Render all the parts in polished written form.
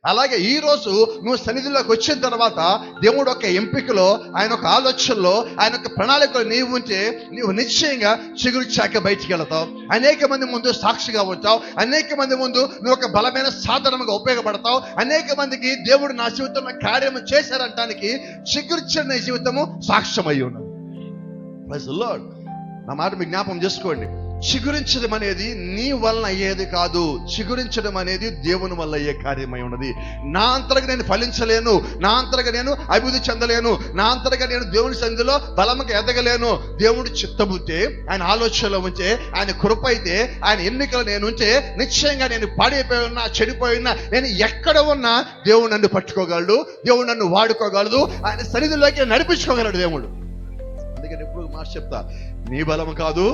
అలాగే ఈ రోజు నువ్వు సన్నిధిలోకి వచ్చిన తర్వాత దేవుడు ఒక ఎంపికలో, ఆయన ఒక ఆలోచనలో, ఆయన ఒక ప్రణాళికలో నీవు ఉంటే నీవు నిశ్చయంగా చిగురుచాక బయటికి వెళతావు. అనేక మంది ముందు సాక్షిగా ఉంటావు. అనేక మంది ముందు నువ్వు ఒక బలమైన సాధనముగా ఉపయోగపడతావు. అనేక మందికి దేవుడు నా జీవితంలో కార్యము చేశారంటానికి చిగుర్చిన నీ జీవితము సాక్ష్యమై ఉన్నది. Praise the Lord. నా మాట మీ జ్ఞాపకం చేసుకోండి. చిగురించడం అనేది నీ వలన అయ్యేది కాదు. చిగురించడం అనేది దేవుని వల్ల అయ్యే కార్యమై ఉన్నది. నా అంతరగా నేను ఫలించలేను, నా అంతరగా నేను అభివృద్ధి చెందలేను, నా అంతరగా నేను దేవుని సన్నిధిలో బలముగా ఎదగలేను. దేవుడు చిత్తముంటే, ఆయన ఆలోచనలో ఉంటే, ఆయన కృప అయితే, ఆయన ఎన్నికలు నేను ఉంటే నిశ్చయంగా నేను పాడైపోయి ఉన్నా, చెడిపోయి ఉన్నా, నేను ఎక్కడ ఉన్నా దేవుడు నన్ను పట్టుకోగలడు, దేవుడు నన్ను వాడుకోగలదు, ఆయన సన్నిధిలోకి నడిపించుకోగలడు దేవుడు. అందుకని ఎప్పుడు మాట చెప్తా, నీ బలము కాదు,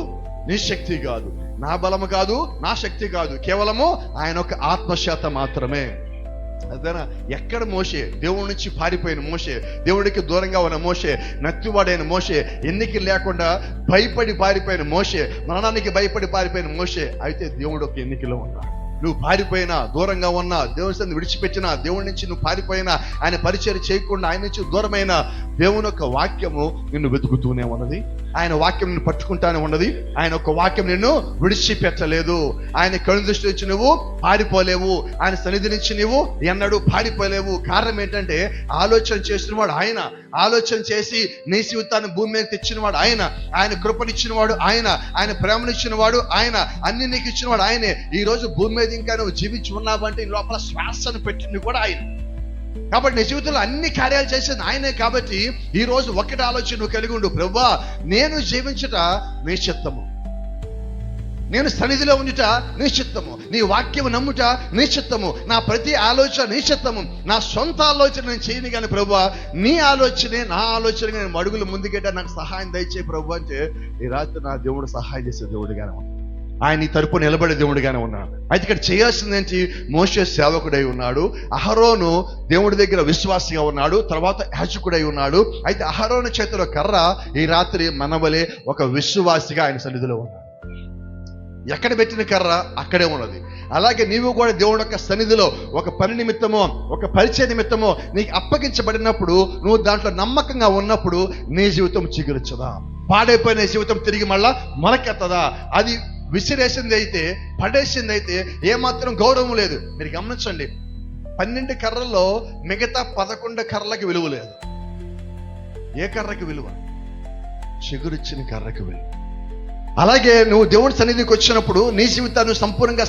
నీ శక్తి కాదు, నా బలము కాదు, నా శక్తి కాదు, కేవలము ఆయన ఒక ఆత్మశాత మాత్రమే. అదేనా ఎక్కడ మోషే, దేవుడి నుంచి పారిపోయిన మోషే, దేవుడికి దూరంగా ఉన్న మోషే, నత్తివాడైన మోషే, ఎన్నిక లేకుండా భయపడి పారిపోయిన మోషే, మరణానికి భయపడి పారిపోయిన మోషే. అయితే దేవుడు ఒక ఎన్నికలో ఉన్నాడు. నువ్వు పారిపోయినా, దూరంగా ఉన్నా, దేవుని సన్నిధిని విడిచిపెట్టినా, దేవుడి నుంచి నువ్వు పారిపోయినా, ఆయన పరిచయం చేయకుండా ఆయన నుంచి దూరమైన, దేవుని యొక్క వాక్యము నిన్ను వెతుకుతూనే ఉన్నది. ఆయన వాక్యం నిన్ను పట్టుకుంటానే ఉన్నది. ఆయన ఒక వాక్యం నిన్ను విడిచిపెట్టలేదు. ఆయన కళ్ళు దృష్టి నుంచి నువ్వు పారిపోలేవు. ఆయన సన్నిధి నుంచి నువ్వు ఎన్నడూ పారిపోలేవు. కారణం ఏంటంటే ఆలోచన చేసిన వాడు ఆయన, ఆలోచన చేసి నీ జీవితాన్ని భూమి మీద తెచ్చిన వాడు ఆయన, ఆయన కృపనిచ్చిన వాడు ఆయన, ఆయన ప్రేమనిచ్చిన వాడు ఆయన, అన్ని నీకు ఇచ్చిన వాడు ఆయనే. ఈ రోజు భూమి మీద ఇంకా నువ్వు జీవించి ఉన్నావంటే లోపల శ్వాసను పెట్టింది కూడా ఆయన. కాబట్టి నీ జీవితంలో అన్ని కార్యాలు చేసేది ఆయనే. కాబట్టి ఈ రోజు ఒకటి ఆలోచన నువ్వు కలిగి ఉండు, ప్రభువా నేను జీవించుట నీ చిత్తము, నేను సన్నిధిలో ఉండుట నీ చిత్తము, నీ వాక్యము నమ్ముట నీ చిత్తము, నా ప్రతి ఆలోచన నీ చిత్తము. నా సొంత ఆలోచన నేను చేయను కానీ ప్రభువా నీ ఆలోచనే నా ఆలోచనగా నేను అడుగులు ముందుకెట్టా, నాకు సహాయం దయచేయి ప్రభు అంటే ఈ రాత్రి నా దేవుడు సహాయం చేసే దేవుడిగానే ఉన్నాడు. ఆయన నీ తరపు నిలబడే దేవుడిగానే ఉన్నాడు. అయితే ఇక్కడ చేయాల్సింది ఏంటి? మోషే సేవకుడై ఉన్నాడు, అహరోను దేవుడి దగ్గర విశ్వాసిగా ఉన్నాడు, తర్వాత యాజకుడై ఉన్నాడు. అయితే అహరోను చేతిలో కర్ర ఈ రాత్రి మనవలే ఒక విశ్వాసిగా ఆయన సన్నిధిలో ఉన్నాడు. ఎక్కడ పెట్టిన కర్ర అక్కడే ఉన్నది. అలాగే నీవు కూడా దేవుడి యొక్క సన్నిధిలో ఒక పని నిమిత్తమో, ఒక పరిచయ నిమిత్తమో నీకు అప్పగించబడినప్పుడు, నువ్వు దాంట్లో నమ్మకంగా ఉన్నప్పుడు నీ జీవితం చిగురించదా? పాడైపోయిన జీవితం తిరిగి మళ్ళా మొలకెత్తదా? అది విసిరేసింది అయితే, పడేసింది అయితే ఏమాత్రం గౌరవం లేదు. మీరు గమనించండి, 12 కర్రల్లో మిగతా 11 కర్రలకి విలువ లేదు. ఏ కర్రకి విలువ? చిగురిచ్చిన కర్రకి విలువ. అలాగే నువ్వు దేవుడి సన్నిధికి వచ్చినప్పుడు నీ జీవితాన్ని సంపూర్ణంగా